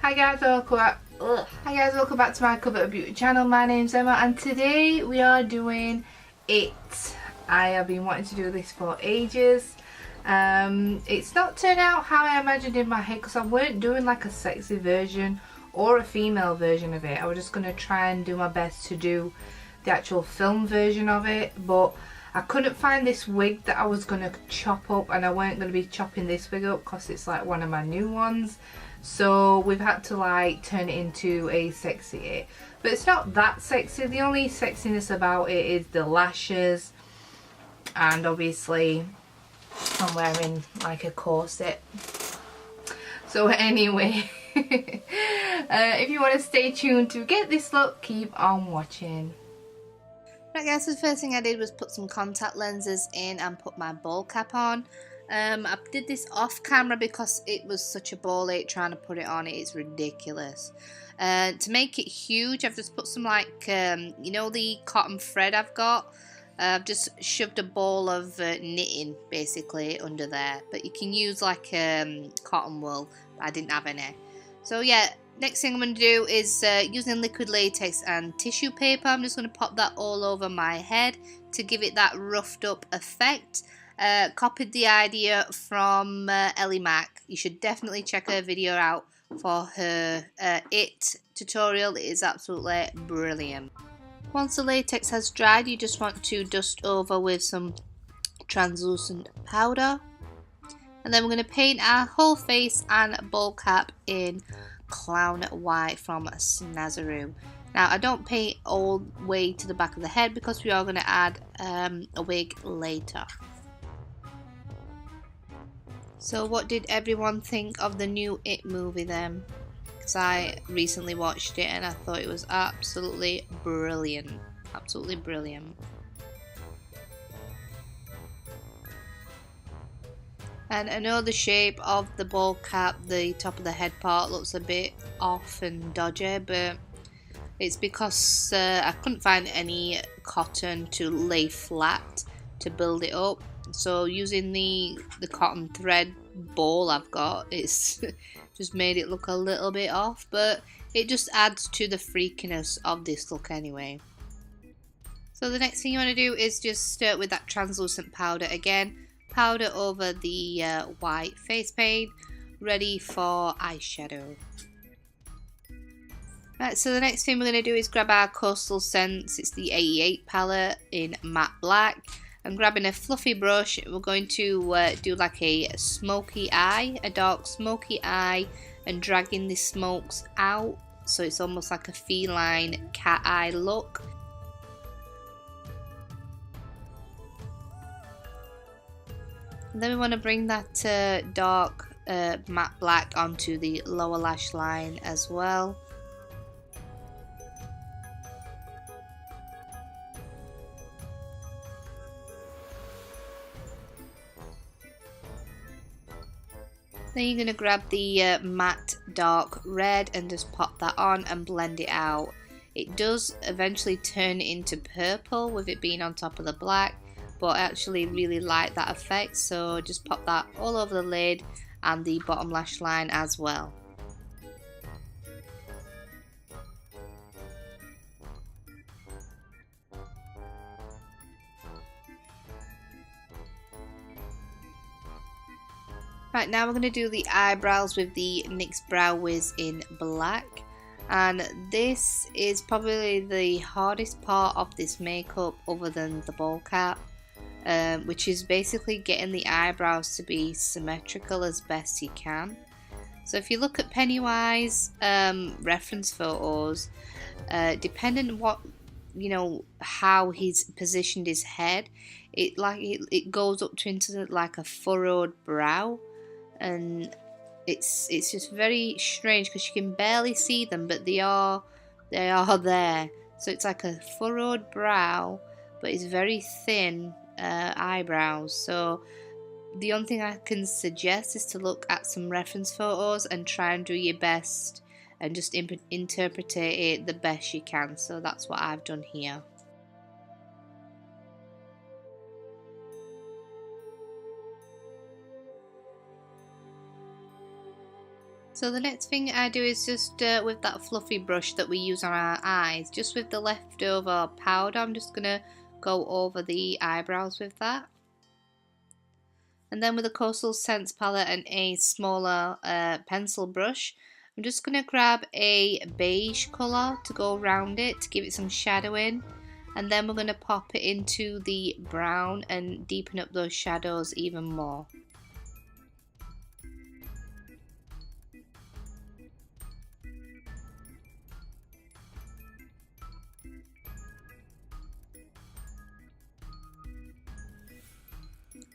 Hi guys, welcome back to my Cover of Beauty channel. My name's Emma and today we are doing it. I have been wanting to do this for ages. It's not turned out how I imagined in my head because I weren't doing like a sexy version or a female version of it. I was just going to try and do my best to do the actual film version of it, but I couldn't find this wig that I was going to chop up, and I weren't going to be chopping this wig up because it's like one of my new ones. So we've had to like turn it into a sexy it, but it's not that sexy. The only sexiness about it is the lashes, and obviously I'm wearing like a corset. So anyway, if you want to stay tuned to get this look, keep on watching. Right guys, so the first thing I did was put some contact lenses in and put my ball cap on. I did this off camera because it was such a ball ache trying to put it on. It is ridiculous. To make it huge, I've just put some like, you know, the cotton thread I've got. I've just shoved a ball of knitting basically under there. But you can use like cotton wool. I didn't have any. So yeah, next thing I'm going to do is using liquid latex and tissue paper. I'm just going to pop that all over my head to give it that roughed up effect. Copied the idea from Ellie Mac. You should definitely check her video out for her it tutorial. It is absolutely brilliant. Once the latex has dried, you just want to dust over with some translucent powder, and then we're going to paint our whole face and ball cap in Clown White from Snazaroo. Now I don't paint all the way to the back of the head because we are going to add a wig later. So what did everyone think of the new It movie then? Because I recently watched it and I thought it was absolutely brilliant. Absolutely brilliant. And I know the shape of the ball cap, the top of the head part looks a bit off and dodgy, but it's because I couldn't find any cotton to lay flat to build it up. So using the cotton thread ball I've got, it's just made it look a little bit off, but it just adds to the freakiness of this look anyway. So the next thing you want to do is just with that translucent powder again, powder over the white face paint, ready for eyeshadow. Right, so the next thing we're going to do is grab our Coastal Scents. It's the 88 palette in matte black. I'm grabbing a fluffy brush. We're going to do like a smoky eye, a dark smoky eye, and dragging the smokes out so it's almost like a feline cat eye look. And then we want to bring that dark matte black onto the lower lash line as well. Then you're going to grab the matte dark red and just pop that on and blend it out. It does eventually turn into purple with it being on top of the black, but I actually really like that effect, so just pop that all over the lid and the bottom lash line as well. Right, now we're going to do the eyebrows with the NYX Brow Wiz in black, and this is probably the hardest part of this makeup other than the ball cap, which is basically getting the eyebrows to be symmetrical as best you can. So if you look at Pennywise reference photos, depending on what, you know, how he's positioned his head, it goes up to into like a furrowed brow, and it's just very strange because you can barely see them, but they are there. So it's like a furrowed brow, but it's very thin eyebrows. So the only thing I can suggest is to look at some reference photos and try and do your best and just interpret it the best you can. So that's what I've done here. So the next thing I do is just with that fluffy brush that we use on our eyes, just with the leftover powder, I'm just going to go over the eyebrows with that. And then with a Coastal Scents palette and a smaller pencil brush, I'm just going to grab a beige colour to go around it to give it some shadowing. And then we're going to pop it into the brown and deepen up those shadows even more.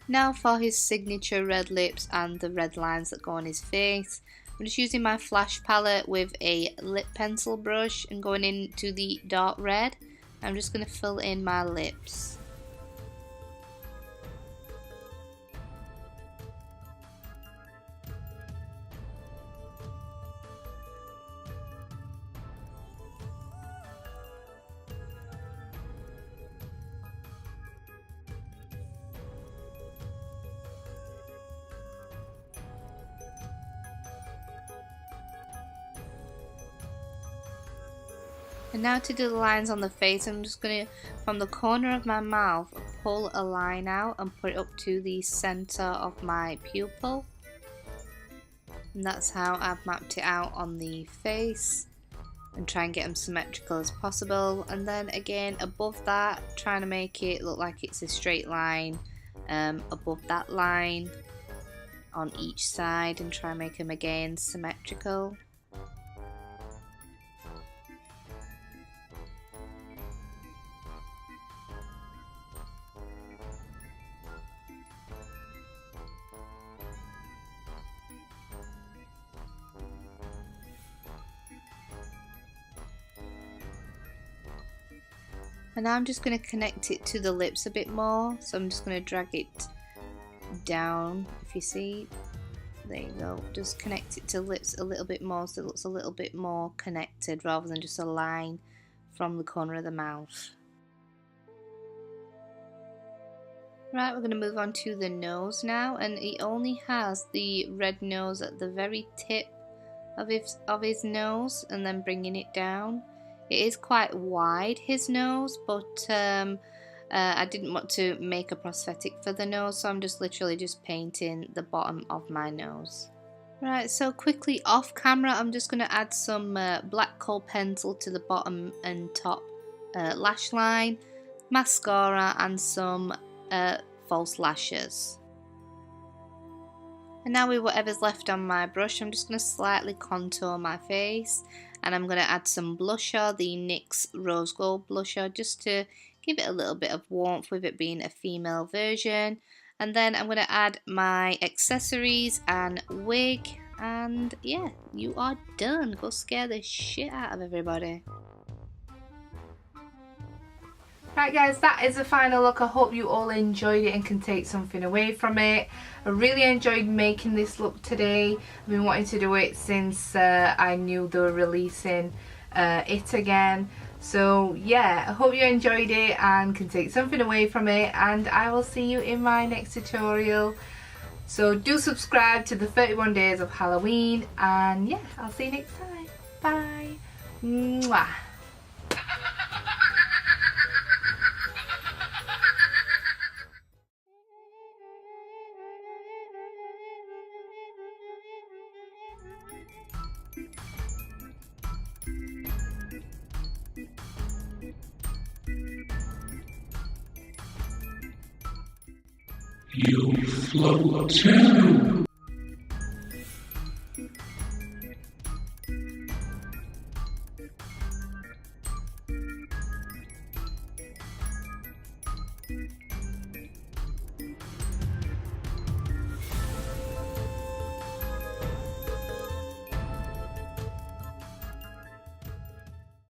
Now for his signature red lips and the red lines that go on his face, I'm just using my Flash palette with a lip pencil brush and going into the dark red. I'm just going to fill in my lips. And now to do the lines on the face, I'm just going to, from the corner of my mouth, pull a line out and put it up to the center of my pupil. And that's how I've mapped it out on the face, and try and get them symmetrical as possible. And then again above that, trying to make it look like it's a straight line above that line on each side, and try and make them again symmetrical. And now I'm just going to connect it to the lips a bit more, so I'm just going to drag it down, if you see, there you go, just connect it to lips a little bit more so it looks a little bit more connected rather than just a line from the corner of the mouth. Right, we're going to move on to the nose now, and he only has the red nose at the very tip of his nose, and then bringing it down. It is quite wide, his nose, but I didn't want to make a prosthetic for the nose, so I'm just literally just painting the bottom of my nose. Right, so quickly off camera, I'm just going to add some black kohl pencil to the bottom and top lash line, mascara and some false lashes. And now with whatever's left on my brush, I'm just going to slightly contour my face, and I'm going to add some blusher, the NYX Rose Gold blusher, just to give it a little bit of warmth with it being a female version. And then I'm going to add my accessories and wig, and yeah, you are done. Go scare the shit out of everybody. Right guys, that is the final look. I hope you all enjoyed it and can take something away from it. I really enjoyed making this look today. I've been wanting to do it since I knew they were releasing it again. So yeah, I hope you enjoyed it and can take something away from it, and I will see you in my next tutorial. So do subscribe to the 31 Days of Halloween, and yeah, I'll see you next time. Bye. Mwah. You float too.